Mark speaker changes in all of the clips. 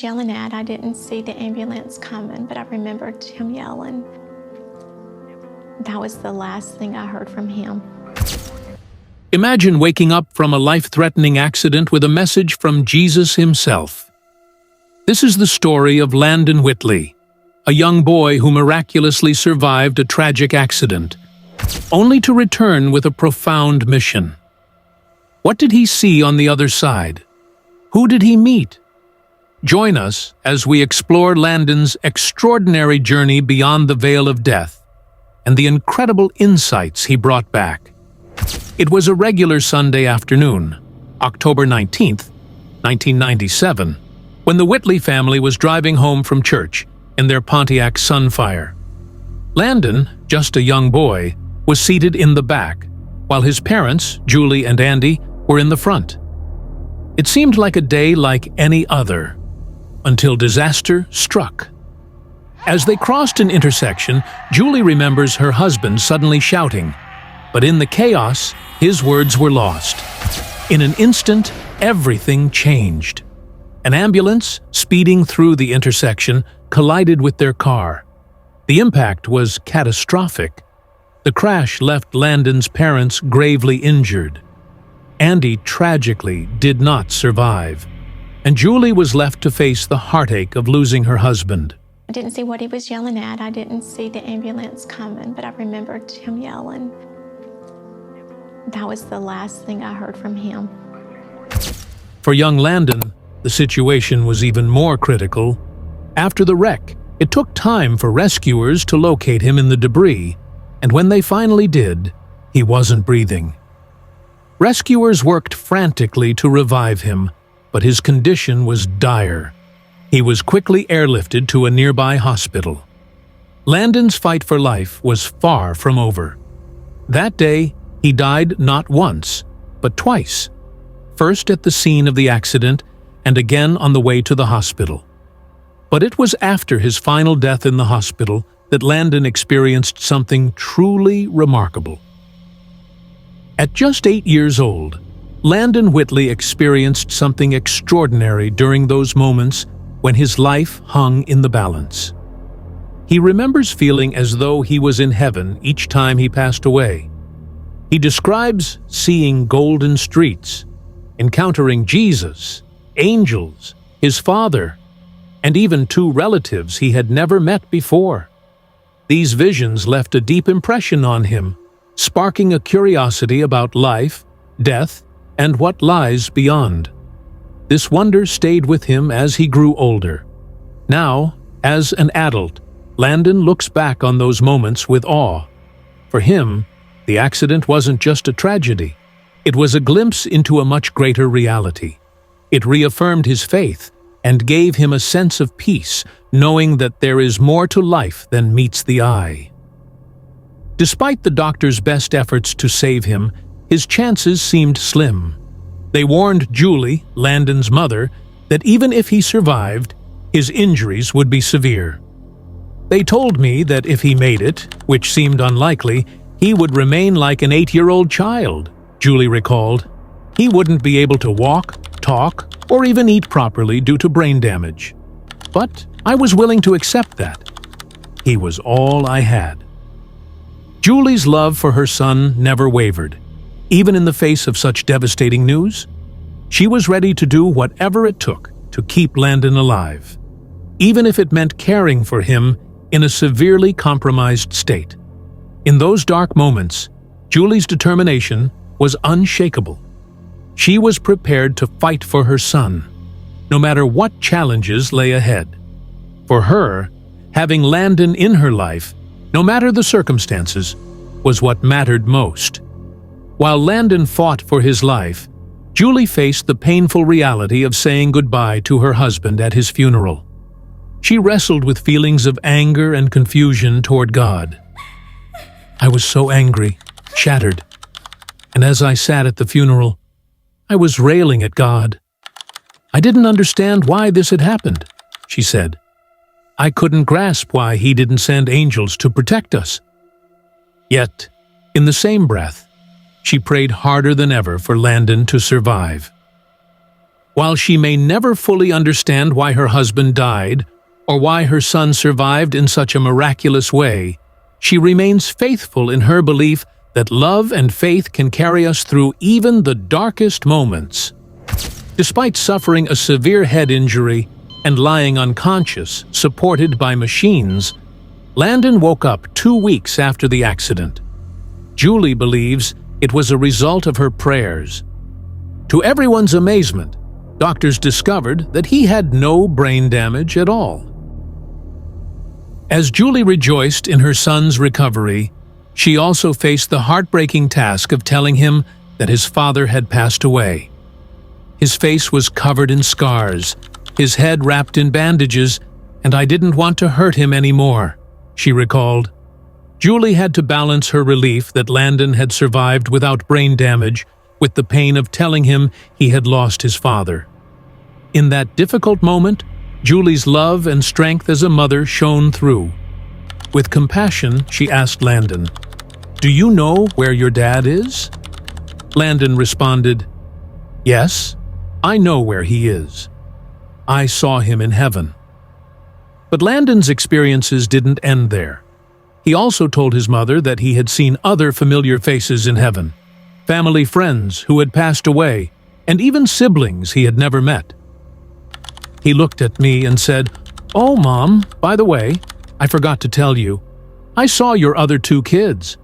Speaker 1: Yelling at. I didn't see the ambulance coming, but I remembered him yelling. That was the last thing I heard from him.
Speaker 2: Imagine waking up from a life-threatening accident with a message from Jesus himself. This is the story of Landon Whitley, a young boy who miraculously survived a tragic accident, only to return with a profound mission. What did he see on the other side? Who did he meet? Join us as we explore Landon's extraordinary journey beyond the veil of death and the incredible insights he brought back. It was a regular Sunday afternoon, October 19th, 1997, when the Whitley family was driving home from church in their Pontiac Sunfire. Landon, just a young boy, was seated in the back, while his parents, Julie and Andy, were in the front. It seemed like a day like any other, until disaster struck. As they crossed an intersection, Julie remembers her husband suddenly shouting, but in the chaos, his words were lost. In an instant, everything changed. An ambulance, speeding through the intersection, collided with their car. The impact was catastrophic. The crash left Landon's parents gravely injured. Andy tragically did not survive, and Julie was left to face the heartache of losing her husband.
Speaker 1: I didn't see what he was yelling at. I didn't see the ambulance coming, but I remembered him yelling. That was the last thing I heard from him.
Speaker 2: For young Landon, the situation was even more critical. After the wreck, it took time for rescuers to locate him in the debris, and when they finally did, he wasn't breathing. Rescuers worked frantically to revive him, but his condition was dire. He was quickly airlifted to a nearby hospital. Landon's fight for life was far from over. That day, he died not once, but twice. First at the scene of the accident, and again on the way to the hospital. But it was after his final death in the hospital that Landon experienced something truly remarkable. At just 8 years old, Landon Whitley experienced something extraordinary during those moments when his life hung in the balance. He remembers feeling as though he was in heaven each time he passed away. He describes seeing golden streets, encountering Jesus, angels, his father, and even two relatives he had never met before. These visions left a deep impression on him, sparking a curiosity about life, death, and what lies beyond. This wonder stayed with him as he grew older. Now, as an adult, Landon looks back on those moments with awe. For him, the accident wasn't just a tragedy. It was a glimpse into a much greater reality. It reaffirmed his faith and gave him a sense of peace, knowing that there is more to life than meets the eye. Despite the doctor's best efforts to save him, his chances seemed slim. They warned Julie, Landon's mother, that even if he survived, his injuries would be severe. They told me that if he made it, which seemed unlikely, he would remain like an 8-year-old child, Julie recalled. He wouldn't be able to walk, talk, or even eat properly due to brain damage. But I was willing to accept that. He was all I had. Julie's love for her son never wavered. Even in the face of such devastating news, she was ready to do whatever it took to keep Landon alive, even if it meant caring for him in a severely compromised state. In those dark moments, Julie's determination was unshakable. She was prepared to fight for her son, no matter what challenges lay ahead. For her, having Landon in her life, no matter the circumstances, was what mattered most. While Landon fought for his life, Julie faced the painful reality of saying goodbye to her husband at his funeral. She wrestled with feelings of anger and confusion toward God. I was so angry, shattered, and as I sat at the funeral, I was railing at God. I didn't understand why this had happened, she said. I couldn't grasp why he didn't send angels to protect us. Yet, in the same breath, she prayed harder than ever for Landon to survive. While she may never fully understand why her husband died or why her son survived in such a miraculous way, she remains faithful in her belief that love and faith can carry us through even the darkest moments. Despite suffering a severe head injury and lying unconscious, supported by machines, Landon woke up 2 weeks after the accident. Julie believes it was a result of her prayers. To everyone's amazement, doctors discovered that he had no brain damage at all. As Julie rejoiced in her son's recovery, she also faced the heartbreaking task of telling him that his father had passed away. His face was covered in scars, his head wrapped in bandages, and I didn't want to hurt him anymore, she recalled. Julie had to balance her relief that Landon had survived without brain damage with the pain of telling him he had lost his father. In that difficult moment, Julie's love and strength as a mother shone through. With compassion, she asked Landon, "Do you know where your dad is?" Landon responded, "Yes, I know where he is. I saw him in heaven." But Landon's experiences didn't end there. He also told his mother that he had seen other familiar faces in heaven, family friends who had passed away, and even siblings he had never met. He looked at me and said, "Oh, Mom, by the way, I forgot to tell you, I saw your other 2 kids."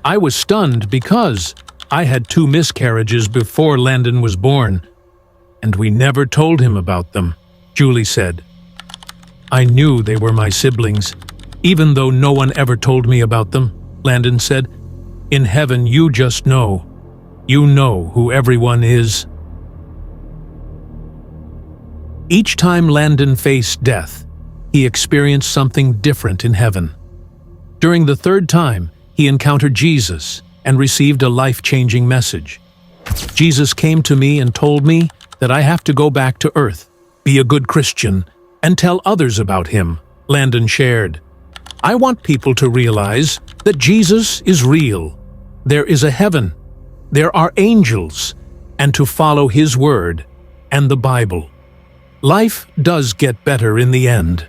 Speaker 2: I was stunned because I had 2 miscarriages before Landon was born, and we never told him about them, Julie said. "I knew they were my siblings, even though no one ever told me about them," Landon said. "In heaven, you just know. You know who everyone is." Each time Landon faced death, he experienced something different in heaven. During the 3rd time, he encountered Jesus and received a life-changing message. "Jesus came to me and told me that I have to go back to earth, be a good Christian, and tell others about him," Landon shared. "I want people to realize that Jesus is real. There is a heaven, there are angels, and to follow his word and the Bible. Life does get better in the end."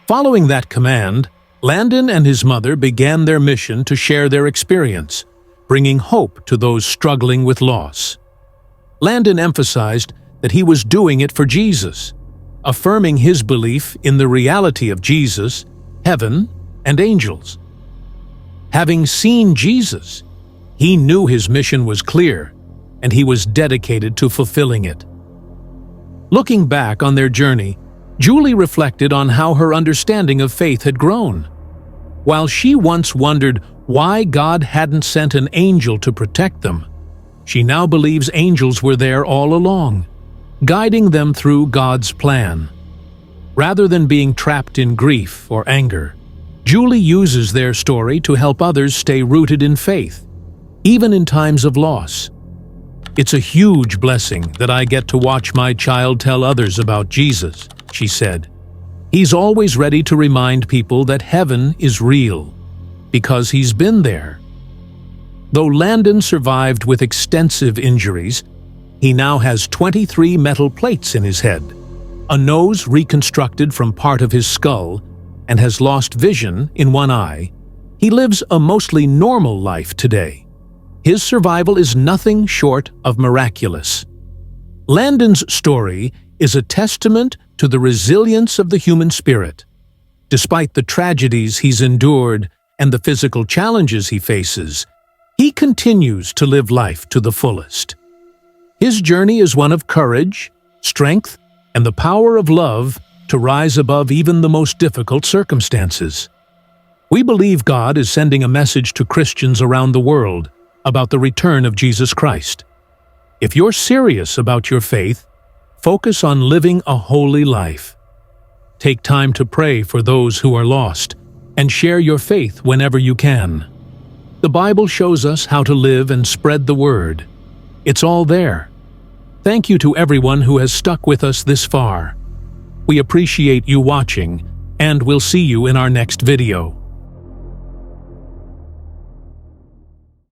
Speaker 2: Following that command, Landon and his mother began their mission to share their experience, bringing hope to those struggling with loss. Landon emphasized that he was doing it for Jesus, affirming his belief in the reality of Jesus, heaven, and angels. Having seen Jesus, he knew his mission was clear, and he was dedicated to fulfilling it. Looking back on their journey, Julie reflected on how her understanding of faith had grown. While she once wondered why God hadn't sent an angel to protect them, she now believes angels were there all along, guiding them through God's plan. Rather than being trapped in grief or anger, Julie uses their story to help others stay rooted in faith, even in times of loss. "It's a huge blessing that I get to watch my child tell others about Jesus," she said. "He's always ready to remind people that heaven is real, because he's been there." Though Landon survived with extensive injuries, he now has 23 metal plates in his head, a nose reconstructed from part of his skull, and has lost vision in one eye. He lives a mostly normal life today. His survival is nothing short of miraculous. Landon's story is a testament to the resilience of the human spirit. Despite the tragedies he's endured and the physical challenges he faces, he continues to live life to the fullest. His journey is one of courage, strength, and the power of love to rise above even the most difficult circumstances. We believe God is sending a message to Christians around the world about the return of Jesus Christ. If you're serious about your faith, focus on living a holy life. Take time to pray for those who are lost and share your faith whenever you can. The Bible shows us how to live and spread the word. It's all there. Thank you to everyone who has stuck with us this far. We appreciate you watching, and we'll see you in our next video.